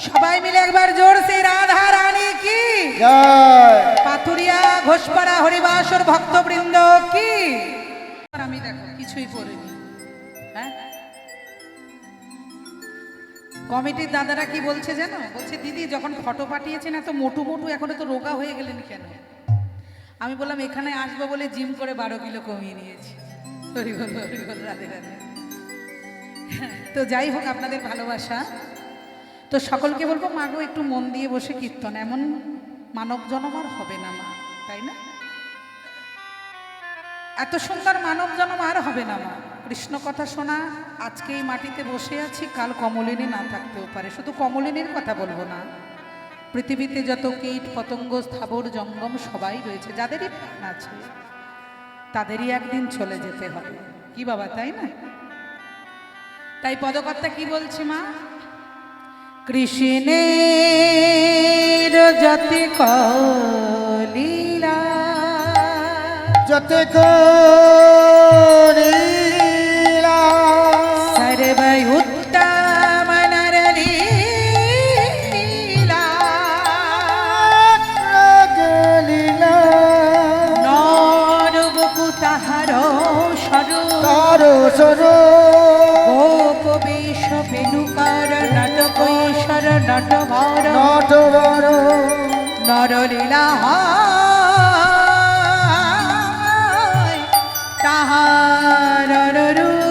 Speaker 1: সবাই মিলে একবার জোর সে রাধা রানী কি
Speaker 2: জয়।
Speaker 1: পাথুরিয়া ঘোষপাড়া হরিবাসর ভক্তবৃন্দ কি। আর আমি দেখো কিছুই করিনি। হ্যাঁ, কমিটির দাদারা কি বলছে জানো? বলছে দিদি যখন ফটো পাঠিয়েছেন এত মোটু মোটু, এখন তো রোগা হয়ে গেলেন কেন? আমি বললাম এখানে আসবো বলে জিম করে 12 কিলো কমিয়ে নিয়েছি। হরি বল হরি বল, রাধে রাধে। তো যাই হোক, আপনাদের ভালোবাসা তো সকলকে বলবো মাগো একটু মন দিয়ে বসে কীর্তন, এমন মানব জনম আর হবে না মা, তাই না? এত সুন্দর মানব জনম আর হবে না মা। কৃষ্ণ কথা শোনা, আজকে এই মাটিতে বসে আছি, কাল কমলিনী না থাকতেও পারে। শুধু কমলিনীর কথা বলবো না, পৃথিবীতে যত কীট পতঙ্গ স্থাবর জঙ্গম সবাই রয়েছে, যাদেরই প্রাণ আছে তাদেরই একদিন চলে যেতে হবে। কি বাবা, তাই না? তাই পদকর্তা কি বলছে মা? কৃষ্ণের যতি লীলা
Speaker 2: যতে করিলা
Speaker 1: সর্বৈ উত্তম নরলীলা,
Speaker 2: লীলা
Speaker 1: নরবপু তাহার স্বরূপ,
Speaker 2: তার স্বরূপ
Speaker 1: গোপ বেশ বেণুকার নটকৈশর নটবর,
Speaker 2: নটবর
Speaker 1: নরলীলা হয় তাহার রূপ।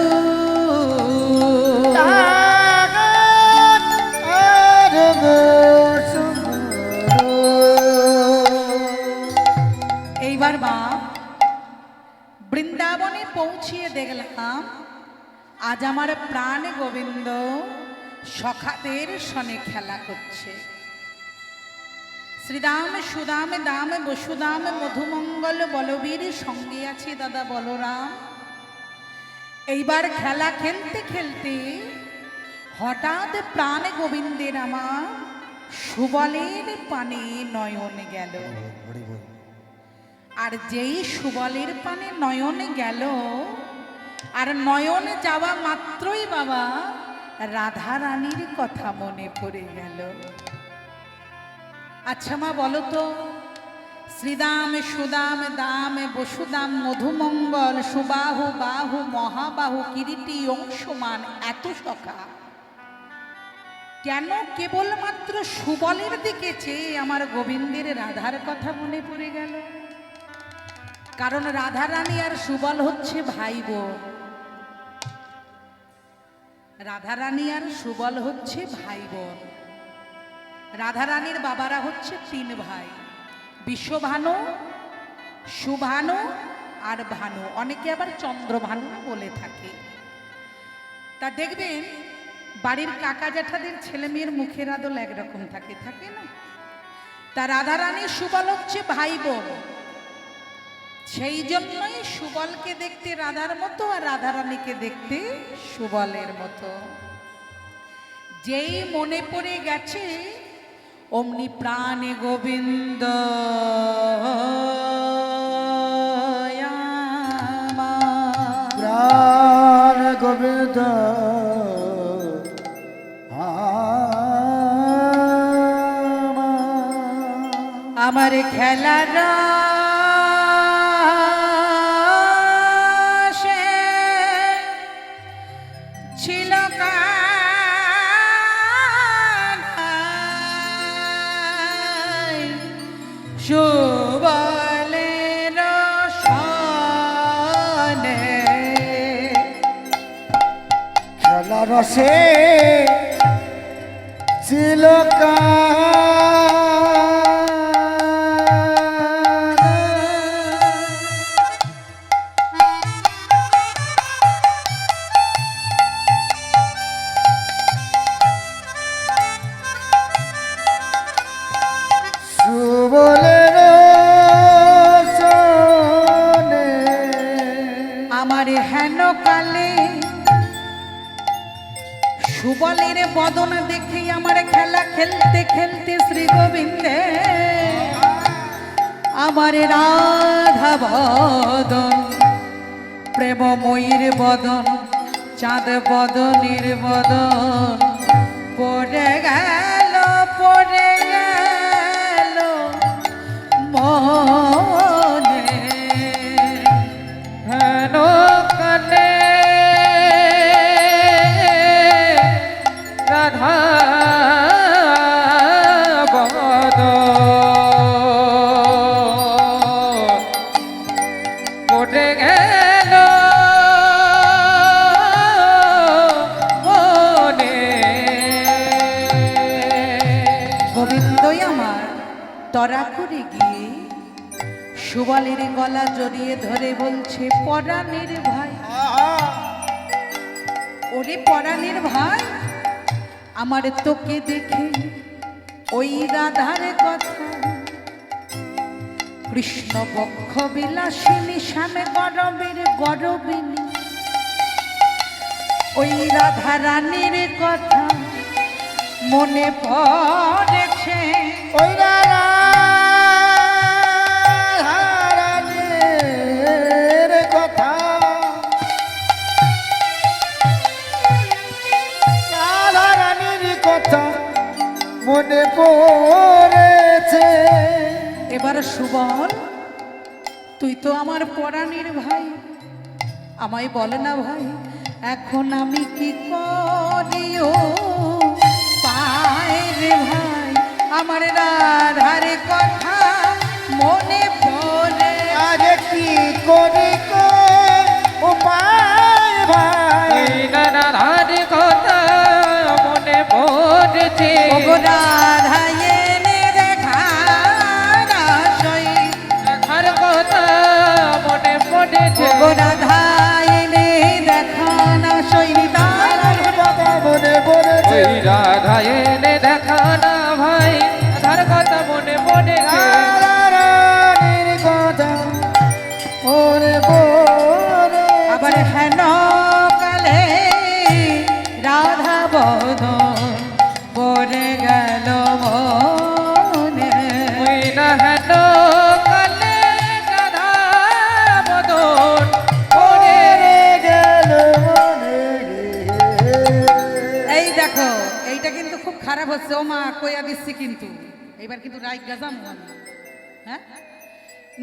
Speaker 1: পৌঁছিয়ে দেখলাম আজ আমার প্রাণ গোবিন্দ সখাদের সনে খেলা করছে। শ্রীদাম সুদাম দাম বসুদাম মধুমঙ্গল বলবীর সঙ্গে আছে দাদা বলরাম। এইবার খেলা খেলতে খেলতে হঠাৎ প্রাণ গোবিন্দের আমার সুবলের পানে নয়ন গেল। আর যেই সুবলের পানে নয়ন গেল, আর নয়ন যাওয়া মাত্রই বাবা রাধা রানীর কথা মনে পড়ে গেল। আচ্ছা মা বলো তো, শ্রীদাম সুদাম দাম বসুদাম মধুমঙ্গল সুবাহু বাহু মহাবাহু কিরীটি অংশমান এত সখা কেন কেবলমাত্র সুবলের দিকে চেয়ে আমার গোবিন্দের রাধার কথা মনে পড়ে গেল? কারণ রাধা রানী আর সুবল হচ্ছে ভাই বোন। রাধা রানী আর সুবল হচ্ছে ভাই বোন। রাধা রানীর বাবারা হচ্ছে তিন ভাই, বিশ্বভানু, সুভানু আর ভানু, অনেকে আবার চন্দ্রভানু বলে থাকে। তা দেখবেন বাড়ির কাকা জ্যাঠাদের ছেলে মেয়ের মুখের আদল একরকম থাকে, থাকে না? তা রাধা রানী সুবল হচ্ছে ভাই বোন, সেই জন্যই সুবলকে দেখতে রাধার মতো আর রাধা রানীকে দেখতে সুবলের মতো। যেই মনে পড়ে গেছে অমনি প্রাণে গোবিন্দ
Speaker 2: প্রাণ গোবিন্দ
Speaker 1: আমার খেলার ছিল সুবলের সনে
Speaker 2: খেলা রসে ছিল সুবলের সনে
Speaker 1: আমার হেন কালে সুবলের বদন দেখে আমার খেলা খেলতে খেলতে শ্রী গোবিন্দে আমার রাধা বদন প্রেমময়ীর বদন চাঁদ বদনের বদন পড়ে গেল মনে।
Speaker 3: হেন কালে রাধা পড়ে গেল মনে।
Speaker 1: গোবিন্দই আমার তরা করে গিয়ে সুবলের গলা জড়িয়ে ধরে বলছে, পরাণের ভাই, ওরে পরাণের ভাই, আমার তোকে দেখে ওই রাধার কথা কৃষ্ণ বক্ষ বিলাসিনী শ্যামে গরবের গরবিনী ওই রাধা রানীর কথা মনে পড়েছে।
Speaker 2: ওই রানীর কথা রাধা রানীর কথা মনে পড়েছে।
Speaker 1: এবার সুবল, তুই তো আমার পরাণের ভাই, আমায় বলে না ভাই, এখন আমি কি করিও পায় রে ভাই, আমার রাধার কথা মনে পড়ে।
Speaker 2: আরে কি করে উপায় ভাই,
Speaker 3: রাধার কথা মনে পড়েছে।
Speaker 1: ওগো রাধা এনে দেখার আশয়,
Speaker 3: দেখার কথা মনে পড়েছে।
Speaker 1: ওগো রাধা এনে মনে
Speaker 3: ওই না হেন কালে রাধা মদন করে
Speaker 2: রে গেল মনে রে।
Speaker 1: এই দেখো এইটা কিন্তু খুব খারাপ হচ্ছে ও মা কইয়া দিচ্ছি কিন্তু এবার কিন্তু রাইট গাজাম হ্যাঁ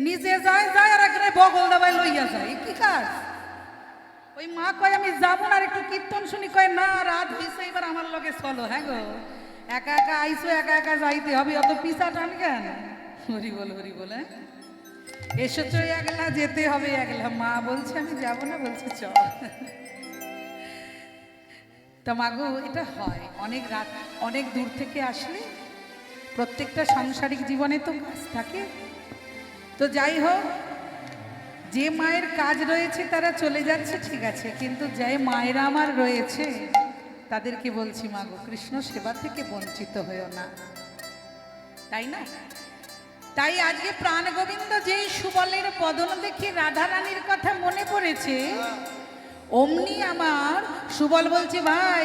Speaker 1: নিজে যায় যায় আর একরে বগল দাবাই লইয়া যায় কি কাজ ওই মা কয় আমি যাবো না আর একটু কীর্তন শুনি কয় না রাত হইছে এবার আমার লগে চলো হ্যাঁ গো একা একা আইসো একা একা যাইতে হবে অত পিছা টান কেন হরি বল হ্যাঁ এসো তো একলা যেতে হবে একলা মা বলছে আমি যাবো না বলছে চল তা মাগো এটা হয় অনেক রাত অনেক দূর থেকে আসলে প্রত্যেকটা সাংসারিক জীবনে তো কাজ থাকে তো যাই হোক যে মায়ের কাজ রয়েছে তারা চলে যাচ্ছে ঠিক আছে কিন্তু যে মায়েরা আমার রয়েছে তাদেরকে বলছি মাগো কৃষ্ণ সেবা থেকে বঞ্চিত হয়েও না তাই না তাই আজকে প্রাণ গোবিন্দ যেই সুবলের বদন দেখে রাধা রানীর কথা মনে পড়েছে অমনি আমার সুবল বলছে ভাই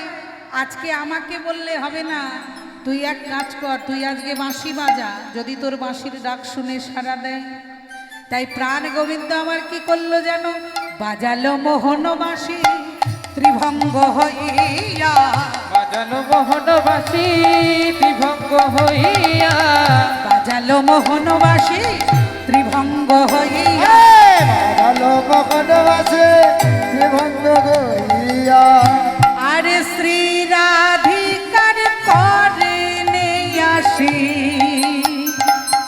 Speaker 1: আজকে আমাকে বললে হবে না তুই এক কাজ কর তুই আজকে বাঁশি বাজা যদি তোর বাঁশির ডাক শুনে সাড়া দেয় তাই প্রাণ গোবিন্দ আমার কি করলো যেন বাজালো মোহন বাঁশি ত্রিভঙ্গ হইয়া
Speaker 3: বাজালো মোহন বাসি বিভঙ্গ হইয়া
Speaker 1: বাজালো মোহন বাঁশি ত্রিভঙ্গ হইয়া
Speaker 2: ভালো কখনো আছে বন্ধ গইয়া
Speaker 1: আরে শ্রী রাধিকার করে নেই আসি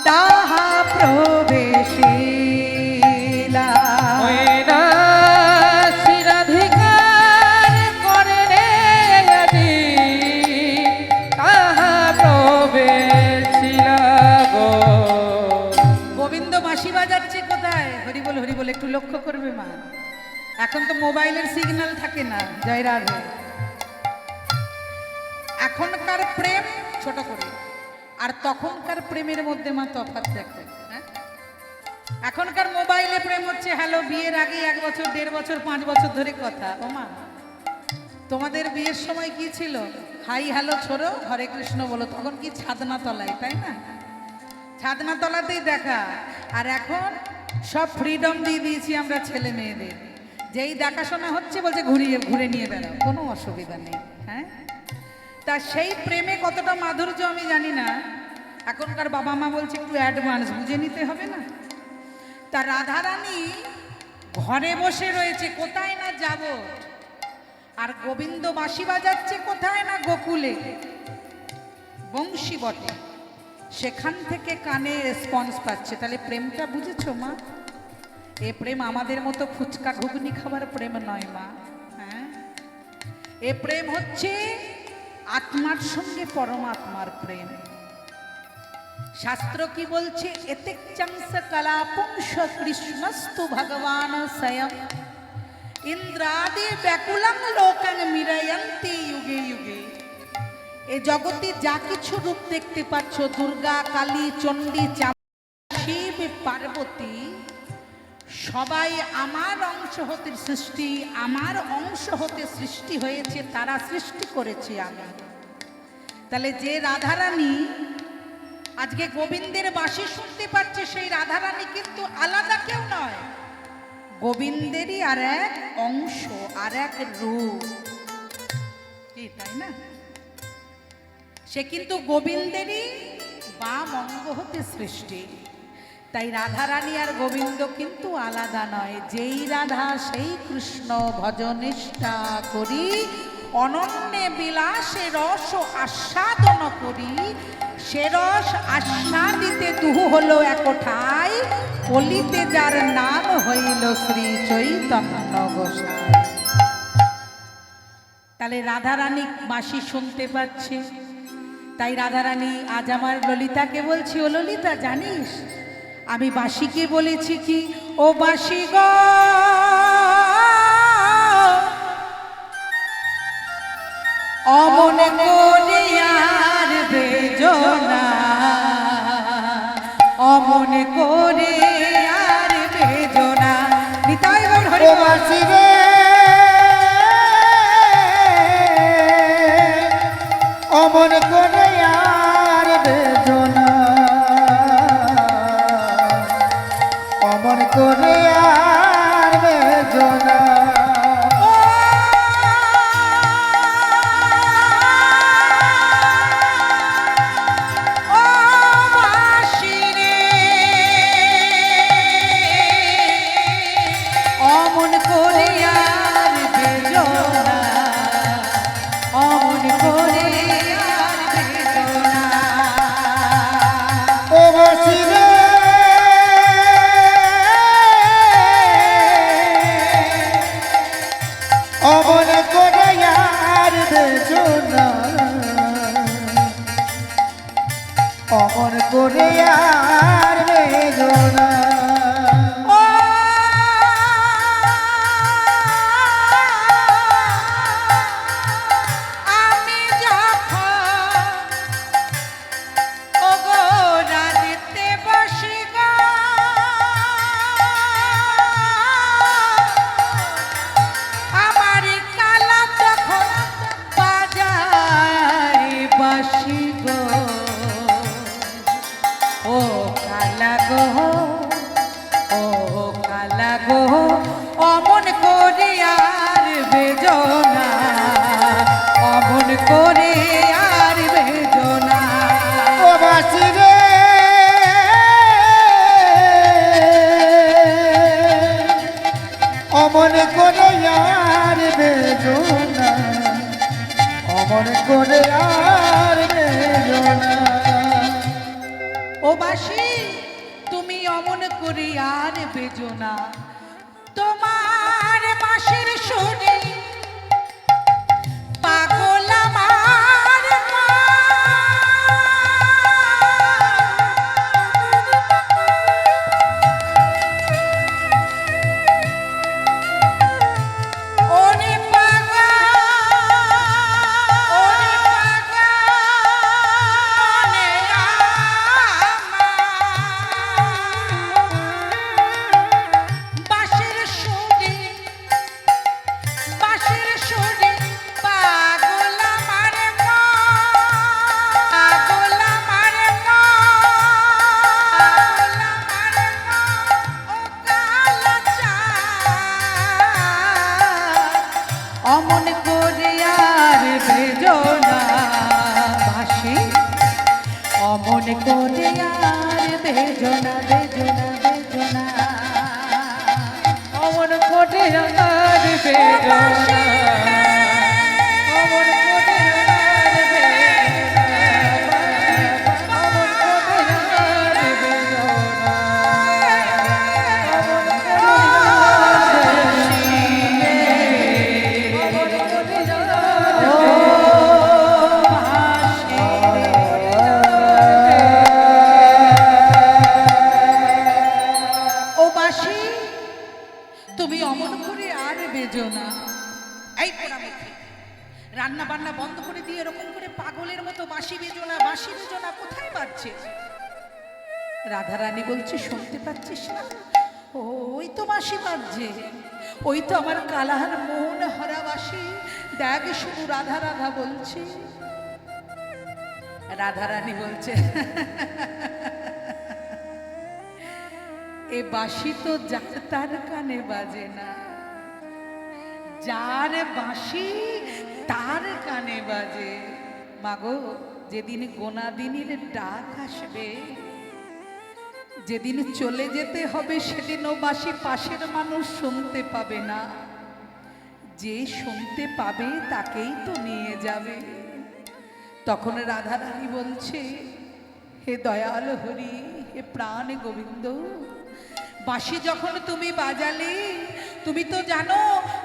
Speaker 1: তাহা প্রবেশিলা
Speaker 3: ওই না শিরাধিকার করে রে আদি তাহা প্রবেশিলা গো
Speaker 1: গোবিন্দ বাঁশি বাজাচ্ছে কোথায় হরি বল একটু লক্ষ্য করবে মা এখন তো মোবাইলের সিগন্যাল থাকে না জয় রাধে এখনকার প্রেম ছোট করে আর তখনকার প্রেমের মধ্যে মা তফাৎ দেখে হ্যাঁ এখনকার মোবাইলে প্রেম হচ্ছে হ্যালো বিয়ের আগে 1 বছর 1.5 বছর 5 বছর ধরে কথা ও মা তোমাদের বিয়ের সময় কি ছিল হাই হ্যালো ছোড়ো হরে কৃষ্ণ বলো তখন কি ছাদনা তলায় তাই না ছাদনা তলাতেই দেখা আর এখন সব ফ্রিডম দিয়ে দিয়েছি আমরা ছেলে মেয়েদের যেই দেখাশোনা হচ্ছে বলছে ঘুরে নিয়ে বেড়াও কোনো অসুবিধা নেই হ্যাঁ তা সেই প্রেমে কতটা মাধুর্য আমি জানি না এখনকার বাবা মা বলছে একটু অ্যাডভান্স বুঝে নিতে হবে না তা রাধারানী ঘরে বসে রয়েছে কোথায় না যাব আর গোবিন্দ বাঁশি বাজাচ্ছে কোথায় না গোকুলে বংশী বটে সেখান থেকে কানে রেসপন্স পাচ্ছে তাহলে প্রেমটা বুঝেছো মা এ প্রেম আমাদের মতো ফুচকা ঘুগনি খাবার প্রেম নয় মা হ্যাঁ এ প্রেম হচ্ছে আত্মার সঙ্গে পরমাত্মার প্রেম শাস্ত্র কি বলছে এতে চংস কলাপুংস কৃষ্ণস্তু ভগবান স্বয়ং ইন্দ্রাদি ব্যাকুলং লোকং মিরয়ন্তি যুগে যুগে এ জগতে যা কিছু রূপ দেখতে পাচ্ছ দুর্গা কালী চণ্ডী শিব পার্বতী সবাই আমার অংশ হতে সৃষ্টি আমার অংশ হতে সৃষ্টি হয়েছে তারা সৃষ্টি করেছে আমি তাহলে যে রাধারানী আজকে গোবিন্দের বাঁশি শুনতে পাচ্ছে সেই রাধারানী কিন্তু আলাদা কেউ নয় গোবিন্দেরই আর এক অংশ আর এক রূপ কি তাই না সে কিন্তু গোবিন্দেরই বাম অঙ্গ হতে সৃষ্টি তাই রাধারানী আর গোবিন্দ কিন্তু আলাদা নয় যেই রাধা সেই কৃষ্ণ ভজনিষ্ঠা করি অনন্যে বিলাসে রস আস্বাদন করি সে রস আস্বাদিতে তুহু হলো একঠাই কলিতে যার নাম হইল শ্রী চৈতন্য গোসাই তাহলে রাধারানী বাঁশি শুনতে পাচ্ছে তাই রাধারানী আজ আমার ললিতাকে বলছি ও ললিতা জানিস আমি বাঁশিকে বলেছি কি ও বাঁশি গো অমন করে আর বেজনা অমন করে আর বেজনা নিতাই গৌর হরি বল।
Speaker 2: বাসি রে অমন করে আর অমন করে আর বেজো না।
Speaker 1: ও আমি যখন ওগো রাঁধতে বসি গো আমার কালা তখন বাজায় বাসি গো ও কালা গো ও কালা গো অমন করে আর বেজো না অমন করে আর বেজো না
Speaker 2: ও বাসি রে অমন করে আর বেজো না, অমন করে আর বেজো না।
Speaker 1: ও বাসি তুমি অমন করে আর বেজো না তোমার বাঁশির সুরে পাগল আমার মা। ওরে পাগল ওরে পাগল বাঁশির সুরে পাগল আমার মা পাগল আমার মা পাগল আমার মা ও কালা চাঁদ অমন করে আর ভেজো না বাঁশি অমন করে আর ভেজো না ভেজো না ভেজো না
Speaker 3: অমন কোটে আর বেজো না অমন কোটে আর বেজো না অমন কোটে আর বেজো না অমন কোটে
Speaker 1: ও বাঁশি তুমি অমন করে আর বেজো না এই পোড়ামুখী রান্না বান্না বন্ধ করে দিয়ে এরকম করে পাগলের মতো বাঁশি বেজো না কোথায় বাজছে? রাধারানী বলছে শুনতে পাচ্ছিস না ওই তো বাঁশি বাজছে ওই তো আমার কালার মন হারা বাঁশি দেখ শুধু রাধা রাধা বলছে। রাধারানী বলছে এ বাঁশি তো যার তার কানে বাজে না যার বাঁশি তার কানে বাজে। মাগো যেদিন গোনাদিনীর ডাক আসবে যেদিন চলে যেতে হবে সেদিন ও বাঁশি পাশের মানুষ শুনতে পাবে না যে শুনতে পাবে তাকেই তো নিয়ে যাবে। তখন রাধারানী বলছে হে দয়াল হরি হে প্রাণ গোবিন্দ বাঁশি যখন তুমি বাজালে তুমি তো জানো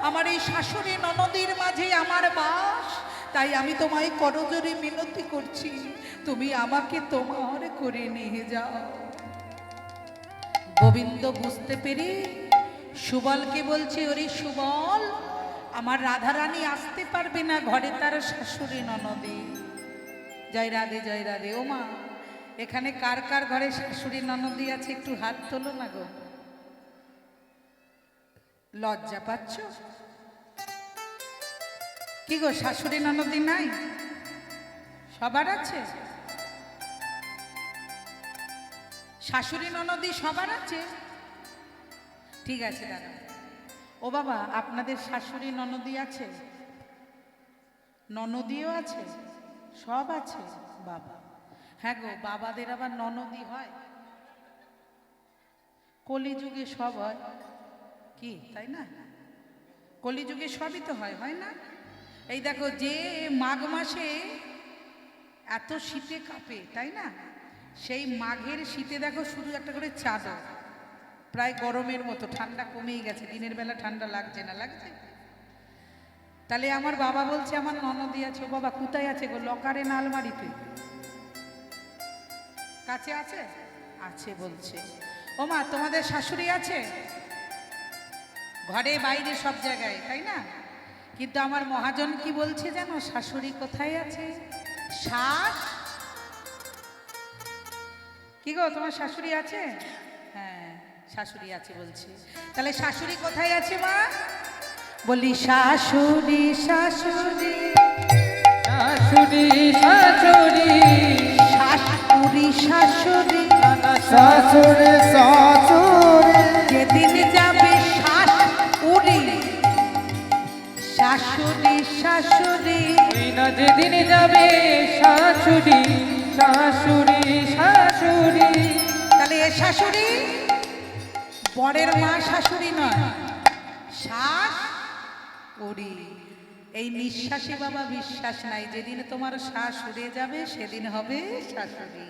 Speaker 1: আমার এই শাশুড়ি ননদীর মাঝে আমার বাস তাই আমি তোমায় করজোরে মিনতি করছি তুমি আমাকে তোমার করে নিয়ে যাও। গোবিন্দ বুঝতে পেরে সুবলকে বলছে ওরে সুবল আমার রাধারানী আসতে পারবে না ঘরে তার শাশুড়ি ননদী। জয় রাধে ও মা এখানে কার কার ঘরে শাশুড়ি ননদী আছে একটু হাত তোলো না গো। লজ্জা পাচ্ছ কি গো শাশুড়ি ননদী নাই? সবার আছে শাশুড়ি ননদী সবার আছে? ঠিক আছে দাদা। ও বাবা আপনাদের শাশুড়ি ননদী আছে? ননদীও আছে? সব আছে বাবা? হ্যাঁ গো বাবাদের আবার ননদী হয়? কলিযুগে সব হয় কি তাই না? কলিযুগে সবই তো হয় না? এই দেখো যে মাঘ মাসে এত শীতে কাঁপে তাই না সেই মাঘের শীতে দেখো শুধু একটা করে চাদর প্রায় গরমের মতো ঠান্ডা কমেই গেছে দিনের বেলা ঠান্ডা লাগছে না লাগছে। তাহলে আমার বাবা বলছে আমার ননদী আছে। ও বাবা কোথায় আছে গো? লকারে না আলমারিতে? কাছে আছে? আছে বলছে। ও মা, তোমাদের শাশুড়ি আছে? ঘরে বাইরে সব জায়গায়, তাই না? কিন্তু আমার মহাজন কি বলছে জানো? শাশুড়ি কোথায় আছে? শাশ কি গো, তোমার শাশুড়ি আছে? হ্যাঁ, শাশুড়ি আছে বলছে। তাহলে শাশুড়ি কোথায় আছে মা? বলি শাশুড়ি শাশুড়ি
Speaker 3: শাশুড়ি শাশুড়ি
Speaker 1: শাশুড়ি শাশুড়ি
Speaker 2: শাশুড়ি শাশুড়ি
Speaker 1: যেদিন যাবে শাশুড়ি শাশুড়ি শাশুড়ি
Speaker 3: ওই না যেদিন যাবে শাশুড়ি শাশুড়ি শাশুড়ি।
Speaker 1: তাহলে এ শাশুড়ি বরের মা শাশুড়ি নয়, শাশুড়ি। এই নিঃশ্বাসে বাবা বিশ্বাস নাই, যেদিন তোমার শ্বাস উড়ে যাবে সেদিন হবে শাশুড়ি।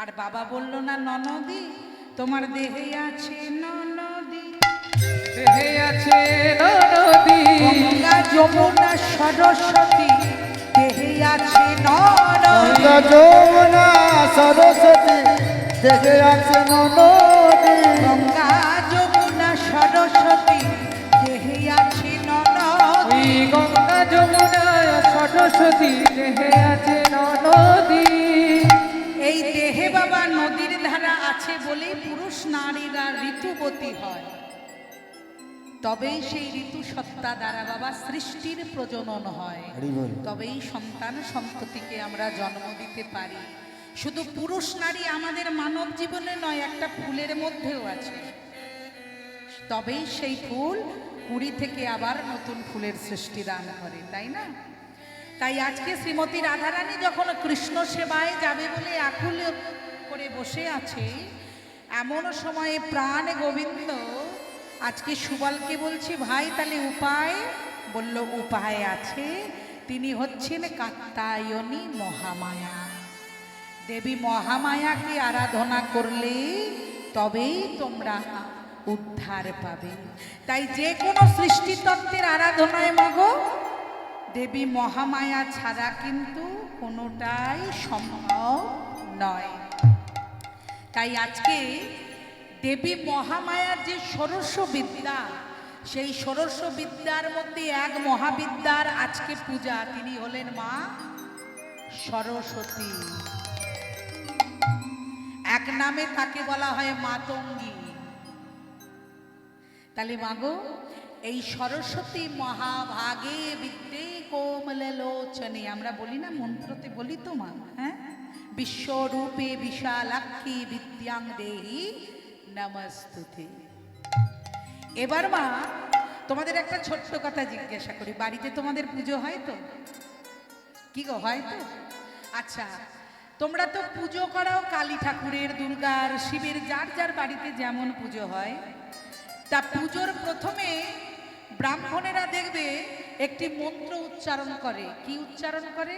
Speaker 1: আর বাবা বলল না ননদি, তোমার দেহে আছে ননদি,
Speaker 3: দেহে আছে নদী
Speaker 1: গঙ্গা যমুনা সরস্বতী, দেহে আছে ননদি।
Speaker 2: গঙ্গা যমুনা সরস্বতী দেখে আছে নদী
Speaker 3: গঙ্গা যমুনা সরস্বতী দেহে আছে নদী।
Speaker 1: এই দেহে বাবা নদীর ধারা আছে বলেই পুরুষ নারীরা ঋতুবতী হয়, তবেই সেই ঋতু সত্তা দ্বারা বাবা সৃষ্টির প্রজনন হয়, তবেই সন্তান সন্ততিকে আমরা জন্ম দিতে পারি। শুধু পুরুষ নারী আমাদের মানব জীবনে নয়, একটা ফুলের মধ্যেও আছে, তবেই সেই ফুল কুড়ি থেকে আবার নতুন ফুলের সৃষ্টি দান করে, তাই না? তাই আজকে শ্রীমতী রাধারানী যখন কৃষ্ণ সেবায় যাবে বলে আকুল করে বসে আছে, এমন সময়ে প্রাণ গোবিন্দ আজকে সুবলকে বলছে, ভাই তাহলে উপায়? বলল উপায় আছে, তিনি হচ্ছেন কাত্যায়নী মহামায়া। দেবী মহামায়াকে আরাধনা করলে তবেই তোমরা উদ্ধার পাবে। তাই যে কোনো সৃষ্টিতত্ত্বের আরাধনায় মাগো, দেবী মহামায়া ছাড়া কিন্তু কোনোটাই সম্ভব নয়। তাই আজকে দেবী মহামায়ার যে ষোড়শ বিদ্যা, সেই ষোড়শ বিদ্যার মধ্যে এক মহাবিদ্যার আজকে পূজা, তিনি হলেন মা সরস্বতী। এক নামে তাকে বলা হয় মাতঙ্গী। তাহলে মাগো, এই সরস্বতী মহাভাগে বিদ্যে কোমললোচনে, আমরা বলি না মন্ত্রতে বলি তো মা, হ্যাঁ, বিশ্বরূপে বিশালাক্ষী বিদ্যাং দেহি নমস্তুতে। এবার মা তোমাদের একটা ছোট্ট কথা জিজ্ঞাসা করি, বাড়িতে তোমাদের পুজো হয় তো? কি গো, হয় তো? আচ্ছা, তোমরা তো পুজো করাও কালী ঠাকুরের, দুর্গার, শিবের, যার যার বাড়িতে যেমন পুজো হয়। তা পুজোর প্রথমে ব্রাহ্মণেরা দেখবে একটি মন্ত্র উচ্চারণ করে। কি উচ্চারণ করে?